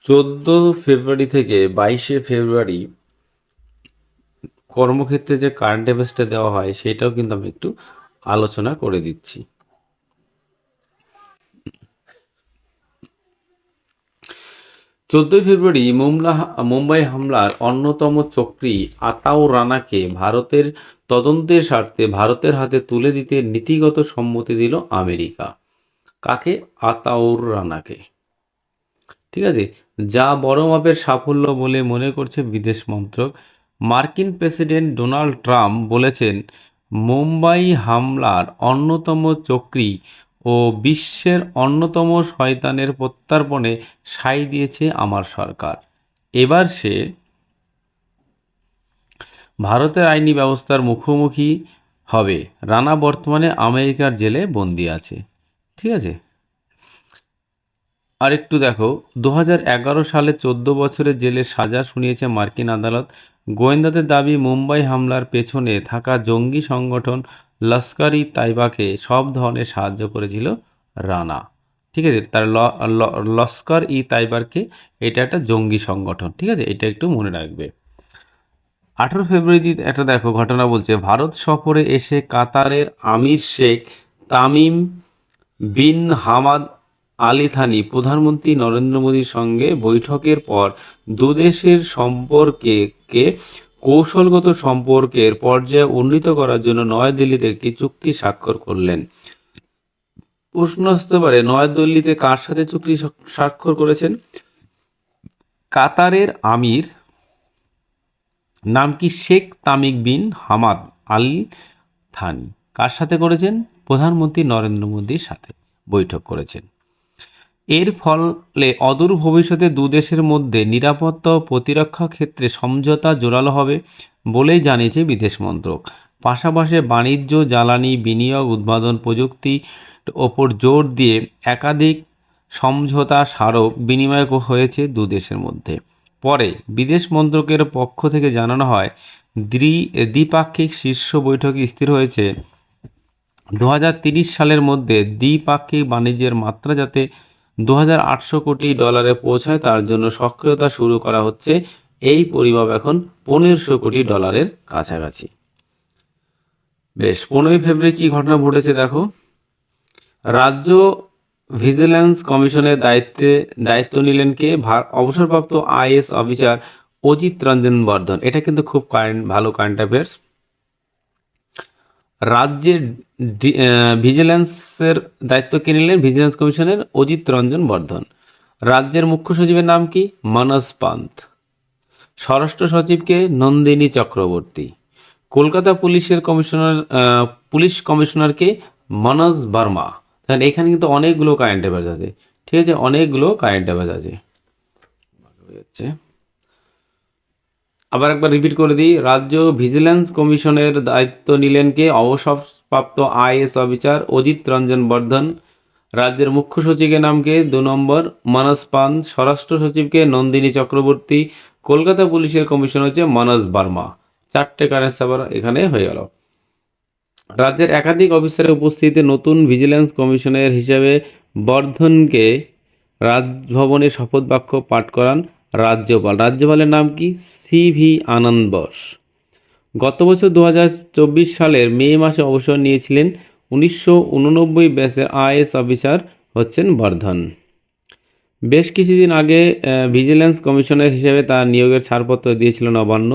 14 ফেব্রুয়ারি থেকে 22 ফেব্রুয়ারি কর্মক্ষেত্রে যে কারেন্ট অ্যাফেয়ার্সটা দেওয়া হয় সেটাও কিন্তু আমি একটু আলোচনা করে দিচ্ছি। 14 ফেব্রুয়ারি মুম্বাই হামলার অন্যতম চক্রী আতাউর রানাকে ভারতের তদন্তের স্বার্থে ভারতের হাতে তুলে দিতে নীতিগত সম্মতি দিল আমেরিকা। কাকে? আতাউর রানাকে। ঠিক আছে, যা বড় মাপের সাফল্য বলে মনে করছে বিদেশ মন্ত্রক। মার্কিন প্রেসিডেন্ট ডোনাল্ড ট্রাম্প বলেছেন, মুম্বাই হামলার অন্যতম চক্রী ও বিশ্বের অন্যতম শয়তানের প্রত্যর্পণে সায় দিয়েছে আমার সরকার। এবার সে ভারতের আইনি ব্যবস্থার মুখোমুখি হবে। রানা বর্তমানে আমেরিকার জেলে বন্দি আছে। ঠিক আছে, আর একটু দেখো, 2011 সালে 14 বছরের জেলের সাজা শুনিয়েছে মার্কিন আদালত। গোয়েন্দাদের দাবি, মুম্বাই হামলার পেছনে থাকা জঙ্গি সংগঠন লস্কর-ই তাইবাকে সব ধরনের সাহায্য করেছিল রানা। ঠিক আছে, তার লস্কর-ই তাইবাকে এটা একটা জঙ্গি সংগঠন। ঠিক আছে, এটা একটু মনে রাখবে। 18 ফেব্রুয়ারি একটা দেখো ঘটনা বলছে, ভারত সফরে এসে কাতারের আমির শেখ তামিম বিন হামাদ আলি থানি প্রধানমন্ত্রী নরেন্দ্র মোদীর সঙ্গে বৈঠকের পর দুদেশের সম্পর্ককে কৌশলগত সম্পর্কের পর্যায়ে উন্নীত করার জন্য নয়াদিল্লিতে একটি চুক্তি স্বাক্ষর করলেন। প্রশ্ন আসতে পারে, নয়াদিল্লিতে কার সাথে চুক্তি স্বাক্ষর করেছেন? কাতারের আমির নাম কি? Sheikh Tamim bin Hamad Al Thani. কার সাথে করেছেন? প্রধানমন্ত্রী নরেন্দ্র মোদীর সাথে বৈঠক করেছেন। এর ফলে অদূর ভবিষ্যতে দুদেশের মধ্যে নিরাপত্তা ও প্রতিরক্ষা ক্ষেত্রে সমঝোতা জোরালো হবে বলেই জানিয়েছে বিদেশ মন্ত্রক। পাশাপাশি বাণিজ্য, জ্বালানি, বিনিয়োগ, উৎপাদন, প্রযুক্তির ওপর জোর দিয়ে একাধিক সমঝোতা স্মারক বিনিময় হয়েছে দুদেশের মধ্যে। পরে বিদেশ মন্ত্রকের পক্ষ থেকে জানানো হয়, দ্বিপাক্ষিক শীর্ষ বৈঠকে স্থির হয়েছে 2030 সালের মধ্যে দ্বিপাক্ষিক বাণিজ্যের মাত্রা যাতে $2,800 কোটি পৌঁছায় তার জন্য সক্রিয়তা শুরু করা হচ্ছে। এই পরিমাপ এখন $1,500 কোটি কাছাকাছি। বেশ, 15 ফেব্রুয়ারি কি ঘটনা ঘটেছে দেখো। রাজ্য ভিজিল্যান্স কমিশনের দায়িত্ব নিলেন কে? অবসরপ্রাপ্ত আইএএস অফিসার অজিত রঞ্জন বর্ধন। এটা কিন্তু খুব ভালো কারেন্ট অ্যাফেয়ার্স। রাজ্যের ভিজিল্যান্সের দায়িত্ব কে নিলেন? ভিজিল্যান্স কমিশনের অজিত রঞ্জন বর্ধন। রাজ্যের মুখ্য সচিবের নাম কি? মনোজ পান্ত। স্বরাষ্ট্র সচিবকে? নন্দিনী চক্রবর্তী। কলকাতা পুলিশ কমিশনারকে? মনোজ বার্মা। তাহলে এখানে কিন্তু অনেকগুলো কারেন্ট অ্যাফেয়ার্স আছে। ঠিক আছে, অনেকগুলো কারেন্ট অ্যাফেয়ার্স আছে। আবার একবার রিপিট করে দিই, রাজ্য ভিজিল্যান্স কমিশনের দায়িত্ব নিলেন কে? অবসরপ্রাপ্ত আইএএস অফিসার অজিত রঞ্জন বর্ধন। রাজ্যের মুখ্য সচিবের নাম কে? 2 নম্বর মনোজ পান্ত। স্বরাষ্ট্র সচিবকে? নন্দিনী চক্রবর্তী। কলকাতা পুলিশের কমিশন হচ্ছে মনোজ বার্মা। 4টে কারেন্ট অ্যাফেয়ার্স এখানে হয়ে গেল। রাজ্যের একাধিক অফিসারের উপস্থিতিতে নতুন ভিজিল্যান্স কমিশনার হিসেবে বর্ধনকে রাজভবনে শপথ বাক্য পাঠ করান রাজ্যপাল। রাজ্যপালের নাম কি? সিভি আনন্দ বোস। গত বছর 2024 সালের মে মাসে অবসর নিয়েছিলেন 1989 ব্যাচের আইএএস অফিসার হচ্ছেন বর্ধন। বেশ কিছুদিন আগে ভিজিল্যান্স কমিশনার হিসেবে তার নিয়োগের ছাড়পত্র দিয়েছিল নবান্ন।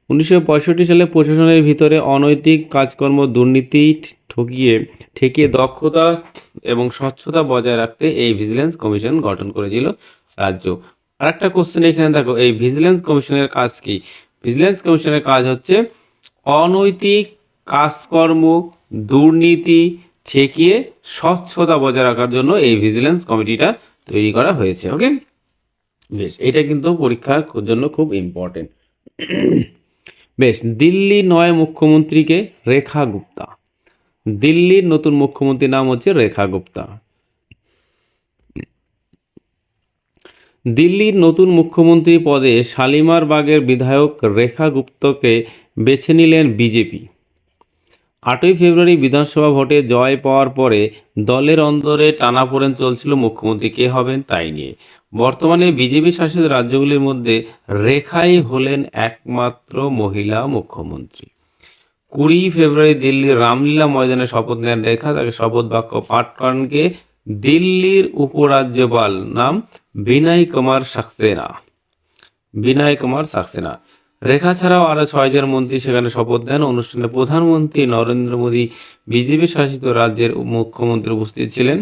1965 সালে প্রশাসনের ভিতরে অনৈতিক কাজকর্ম, দুর্নীতি ঠেকিয়ে দক্ষতা এবং স্বচ্ছতা বজায় রাখতে এই ভিজিল্যান্স কমিশন গঠন করেছিল রাজ্য। আর একটা কোশ্চেন এখানে দেখো, এই ভিজিল্যান্স কমিশনের কাজ কি? ভিজিল্যান্স কমিশনের কাজ হচ্ছে অনৈতিক কাজকর্ম, দুর্নীতি ঠেকিয়ে স্বচ্ছতা বজায় রাখার জন্য এই ভিজিল্যান্স কমিটিটা তৈরি করা হয়েছে। ওকে, বেশ, এটা কিন্তু পরীক্ষার জন্য খুব ইম্পর্টেন্ট। বেশ, দিল্লি নয় মুখ্যমন্ত্রীকে? রেখা গুপ্তা। দিল্লির নতুন মুখ্যমন্ত্রীর নাম হচ্ছে রেখা গুপ্তা। দিল্লির নতুন মুখ্যমন্ত্রী পদে শালিমার বাগের বিধায়ক রেখা গুপ্তকে বেছে নিলেন বিজেপি। 8ই ফেব্রুয়ারি বিধানসভা ভোটে জয় পাওয়ার পরে দলের অন্দরে টানাপোড়েন চলছিল মুখ্যমন্ত্রী কে হবেন তাই নিয়ে। বর্তমানে বিজেপি শাসিত রাজ্যগুলির মধ্যে রেখাই হলেন একমাত্র মহিলা মুখ্যমন্ত্রী। 20 ফেব্রুয়ারি দিল্লির রামলীলা ময়দানে শপথ নেন রেখা। তাকে শপথ বাক্য পাঠ করানকে দিল্লির উপরাজ্যপাল নাম বিনয় কুমার সাক্সেনা। বিনয় কুমার সাক্সেনা। রেখা ছাড়াও আরো 6 জন মন্ত্রী সেখানে শপথ নেন। অনুষ্ঠানে প্রধানমন্ত্রী নরেন্দ্র মোদী, বিজেপি শাসিত রাজ্যের মুখ্যমন্ত্রী উপস্থিত ছিলেন।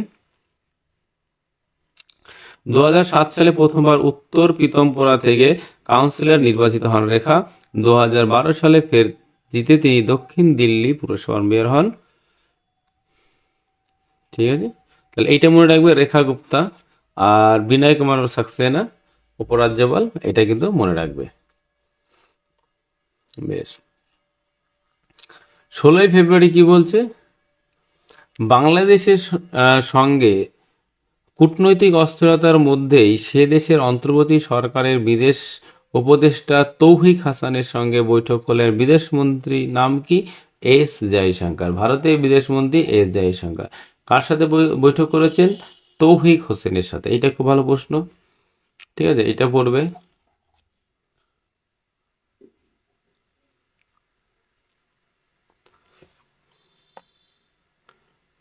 2007 সালে প্রথমবার উত্তর পিতমপুরা থেকে কাউন্সিলর নির্বাচিত হন রেখা। 2012 সালে ফের জিতে তিনি দক্ষিণ দিল্লি পুরসভার মেয়র হন। ঠিক আছে, তাহলে এইটা মনে রাখবে, রেখা গুপ্তা আর বিনয় কুমার সাক্সেনা উপরাজ্যপাল, এটা কিন্তু মনে রাখবে। বেশ, 16ই ফেব্রুয়ারি কি বলছে? বাংলাদেশের সঙ্গে কূটনৈতিক অস্থিরতার মধ্যেই সে দেশের অন্তর্বর্তী সরকারের বিদেশ উপদেষ্টা তৌহিক হাসানের সঙ্গে বৈঠক করলেন বিদেশমন্ত্রী নাম কি? এস জয়শঙ্কর। ভারতের বিদেশমন্ত্রী এস জয়শঙ্কর কার সাথে বৈঠক করেছেন? তৌহিক হোসেনের সাথে। এটা খুব ভালো প্রশ্ন, ঠিক আছে, এটা পড়বে।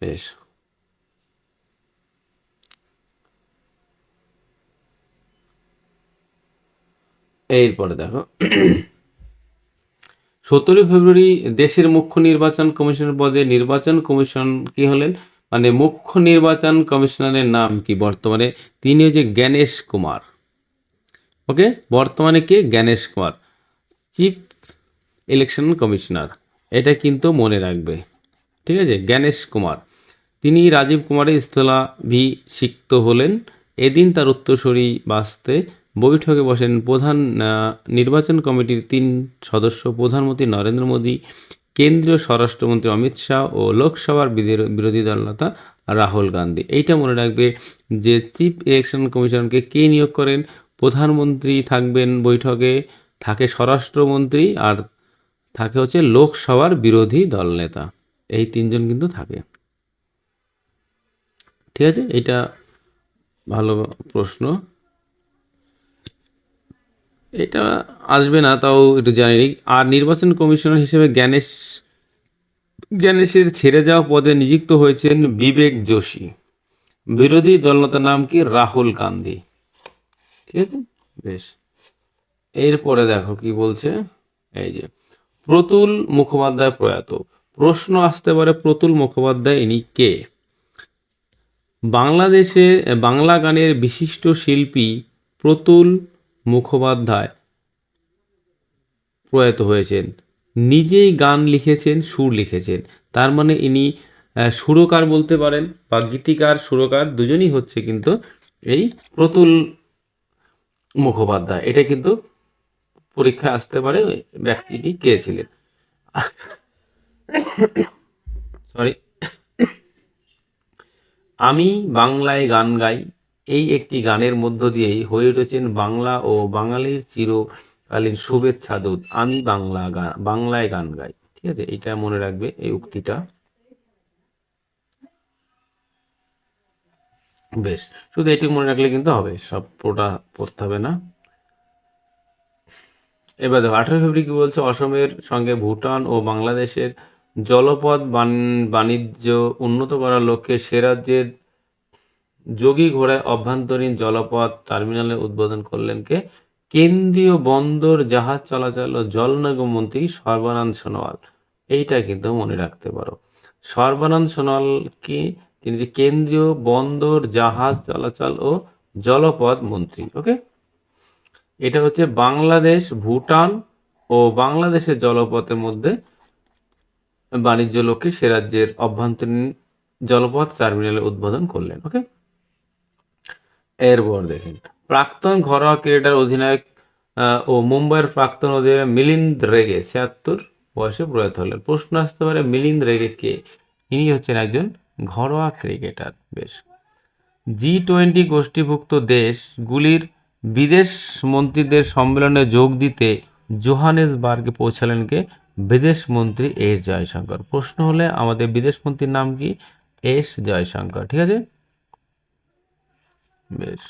বেশ, এরপরে দেখো 17 ফেব্রুয়ারি দেশের মুখ্য নির্বাচন কমিশনার পদে নির্বাচন কমিশন কি হলেন, মানে মুখ্য নির্বাচন কমিশনারের নাম কি বর্তমানে? তিনি হচ্ছে জ্ঞানেশ কুমার। ওকে, বর্তমানে কে? Gyanesh Kumar, chief election commissioner. এটা কিন্তু মনে রাখবে, ঠিক আছে, জ্ঞানেশ কুমার। তিনি রাজীব কুমারের স্থলাভিষিক্ত হলেন। এদিন তার উত্তরসূরি বাছতে বৈঠকে বসেন প্রধান নির্বাচন কমিটির 3 সদস্য, প্রধানমন্ত্রী নরেন্দ্র মোদী, কেন্দ্রীয় স্বরাষ্ট্রমন্ত্রী অমিত শাহ ও লোকসভার বিরোধী দলনেতা রাহুল গান্ধী। এইটা মনে রাখবে যে চিফ ইলেকশন কমিশনকে কে নিয়োগ করেন? প্রধানমন্ত্রী থাকবেন বৈঠকে, থাকে স্বরাষ্ট্রমন্ত্রী, আর থাকে হচ্ছে লোকসভার বিরোধী দলনেতা। এই 3 জন কিন্তু থাকে, ঠিক আছে। এটা ভালো প্রশ্ন, এটা আসবে না তাও একটু জানি। আর নির্বাচন কমিশনার হিসেবে জ্ঞানেশের ছেড়ে যাওয়া পদে নিযুক্ত হয়েছেন বিবেক যোশী। বিরোধী দলনেতার নাম কি? রাহুল গান্ধী। ঠিক আছে, বেশ। এরপরে দেখো কি বলছে, এই যে প্রতুল মুখোপাধ্যায় প্রয়াত। প্রশ্ন আসতে পারে প্রতুল মুখোপাধ্যায় ইনি কে? বাংলাদেশে বাংলা গানের বিশিষ্ট শিল্পী প্রতুল মুখোপাধ্যায় প্রয়াত হয়েছেন। নিজেই গান লিখেছেন, সুর লিখেছেন, তার মানে ইনি সুরকার বলতে পারেন, বা গীতিকার সুরকার দুজনই হচ্ছে কিন্তু এই প্রতুল মুখোপাধ্যায়। এটা কিন্তু পরীক্ষায় আসতে পারে ব্যক্তিটি কে ছিলেন। সরি, আমি বাংলায় গান গাই, এই একটি গানের মধ্য দিয়েই হয়ে উঠেছেন বাংলা ও বাঙালির চিরকালীন শুভেচ্ছা দূত। আমি বাংলায় গান গাই, ঠিক আছে, এটা মনে রাখবে এই উক্তিটা। বেশ, শুধু এটি মনে রাখলে কিন্তু হবে, সব পুরোটা পড়তে হবে না। এবার দেখো 18 ফেব্রুয়ারি কি বলছে? অসমের সঙ্গে ভুটান ও বাংলাদেশের জলপথ বাণিজ্য উন্নত করার লক্ষ্যে সে রাজ্যের যোগী ঘোড়ায় অভ্যন্তরীণ জলপথ টার্মিনালের উদ্বোধন করলেন কে? কেন্দ্রীয় বন্দর, জাহাজ চলাচল ও জলনিগম মন্ত্রী সর্বানন্দ সোনোয়াল। এইটা কিন্তু মনে রাখতে পারো। সর্বানন্দ সোনোয়াল কি? তিনি যে কেন্দ্রীয় বন্দর, জাহাজ চলাচল ও জলপথ মন্ত্রী। ওকে, এটা হচ্ছে বাংলাদেশ, ভুটান ও বাংলাদেশের জলপথের মধ্যে বাণিজ্য লক্ষ্যে সে রাজ্যের অভ্যন্তরীণ জলপথ টার্মিনালের উদ্বোধন করলেন। ওকে, এরপর দেখেন প্রাক্তন ঘরোয়া ক্রিকেটার অধিনায়ক ও মুম্বাইয়ের প্রাক্তন অধিনায়ক মিলিন্দ রেগে 76 বয়সে প্রয়াত হলেন। প্রশ্ন আসতে পারে মিলিন্দ রেগে কে? ইনি হচ্ছেন একজন ঘরোয়া ক্রিকেটার। বেশ, G20 গোষ্ঠীভুক্ত দেশগুলির বিদেশ মন্ত্রীদের সম্মেলনে যোগ দিতে জোহানেসবার্গে পৌঁছালেন কে? বিদেশ মন্ত্রী এস জয়শঙ্কর। প্রশ্ন হলে আমাদের বিদেশ মন্ত্রীর নাম কি? এস জয়শঙ্কর। ঠিক আছে, বেশ।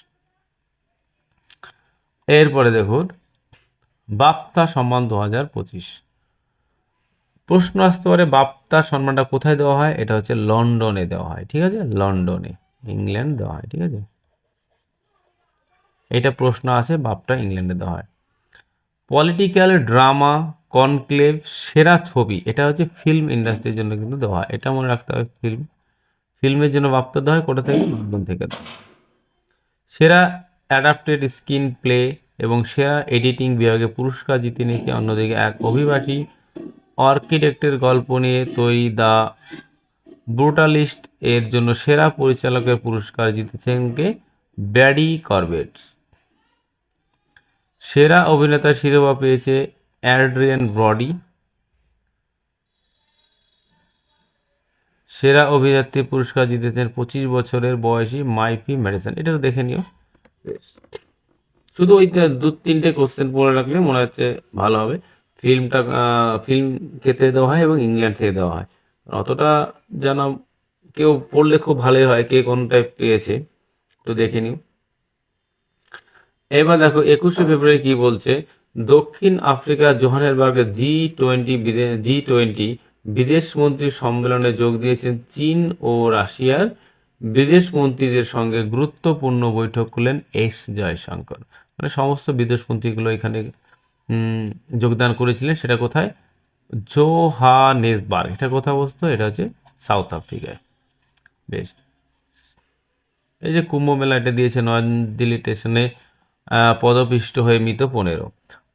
এরপরে দেখুন বাপ্তা সম্মান 2025। প্রশ্ন আসতে পারে বাপ্তা সম্মানটা কোথায় দেওয়া হয়? এটা হচ্ছে লন্ডনে দেওয়া হয়। ঠিক আছে, লন্ডনে, ইংল্যান্ড দেওয়া হয়। ঠিক আছে, এটা প্রশ্ন আছে, বাপ্তা ইংল্যান্ডে দেওয়া হয়। পলিটিক্যাল ড্রামা কনক্লেভ সেরা ছবি, এটা হচ্ছে ফিল্ম ইন্ডাস্ট্রির জন্য কিন্তু দেওয়া হয়। এটা মনে রাখতে হবে, ফিল্মের জন্য বাপ্তা দেওয়া হয় কোথা থেকে? লন্ডন থেকে। সেরা অ্যাডাপ্টেড স্ক্রিন প্লে এবং সেরা এডিটিং বিভাগে পুরস্কার জিতে নিয়েছে অন্যদিকে এক অভিবাসী আর্কিটেক্টের গল্প নিয়ে তৈরি দ্য ব্রুটালিস্ট এর জন্য সেরা পরিচালকের পুরস্কার জিতেছেন কে? Brady Corbett. সেরা অভিনেতার শিরোপা পেয়েছে অ্যাড্রিয়ান ব্রডি। সেরা অভিনেত্রী পুরস্কার জিতেছেন 25 বছরের বয়সী মাইফি ম্যাডিসন। এটা তো দেখে নিও। শুধু ওই 2-3টে কোশ্চেন পড়ে রাখলে মনে হচ্ছে ভালো হবে। ফিল্ম খেতে দেওয়া হয় এবং ইংল্যান্ড থেকে দেওয়া হয়, অতটা জানা কেউ পড়লে খুব ভালোই হয়, কে কোনটায় পেয়েছে তো দেখে নিও। এবার দেখো 21শে ফেব্রুয়ারি কি বলছে? দক্ষিণ আফ্রিকার জোহানেসবার্গে G20 বিদেশ মন্ত্রী সম্মেলনে যোগ দিয়েছেন চীন ও রাশিয়ার বিদেশ মন্ত্রীদের সঙ্গে গুরুত্বপূর্ণ বৈঠক করলেন এস জয়শঙ্কর। মানে সমস্ত বিদেশ মন্ত্রীগুলো এখানে যোগদান করেছিলেন। সেটা কোথায়? জোহানেসবার্গ। এটা কোথায় অবস্থিত? এটা হচ্ছে সাউথ আফ্রিকায়। বেশ। এই যে কুম্ভ মেলা, এটা দিয়েছে নয়াদিল্লি স্টেশনে পদপিষ্ট হয়ে মৃত 15।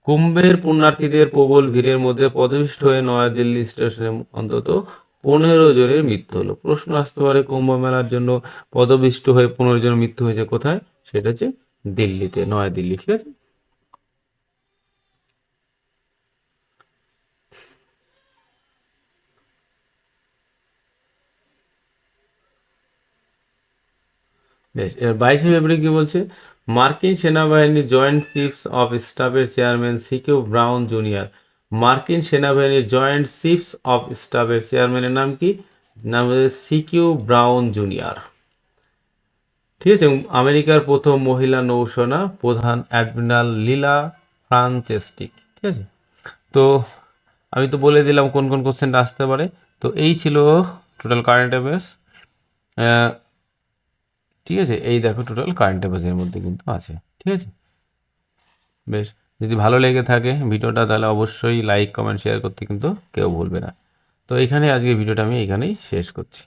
কুম্ভের পুণ্যার্থীদের প্রবল ভিড়ের মধ্যে পদপিষ্ট হয়ে নয়াদিল্লি স্টেশনে অন্তত 15 জনের মৃত্যু হলো। প্রশ্ন আসতে পারে কুম্ভ মেলার জন্য পদপিষ্ট হয়ে 15 জনের মৃত্যু হয়েছে কোথায়? সেটা হচ্ছে দিল্লিতে, নয়াদিল্লি। ঠিক আছে, বেশ। এবার 22শে ফেব্রুয়ারি কি বলছে? মার্কিন সেনাবাহিনীর জয়েন্ট চিফস অফ স্টাফের চেয়ারম্যান সিকিউ ব্রাউন জুনিয়র। মার্কিন সেনাবাহিনীর জয়েন্ট চিফস অফ স্টাফের চেয়ারম্যানের নাম কি? নাম হচ্ছে সিকিউ ব্রাউন জুনিয়র। ঠিক আছে, আমেরিকার প্রথম মহিলা নৌসেনা প্রধান অ্যাডমিরাল লীলা ফ্রান্সেস্টিক। ঠিক আছে, তো আমি তো বলে দিলাম কোন কোন কোশ্চেনটা আসতে পারে। তো এই ছিল টোটাল কারেন্ট অ্যাফেয়ার্স। ঠিক আছে, এই দেখো টোটাল কারেন্ট অ্যাফেয়ার্সের মধ্যে কিন্তু আছে। ঠিক আছে, বেশ। যদি ভালো লেগে থাকে ভিডিওটা তাহলে অবশ্যই লাইক কমেন্ট শেয়ার করতে কিন্তু কেউ ভুলবে না। তো এখানে আজকে ভিডিওটা আমি এখানেই শেষ করছি।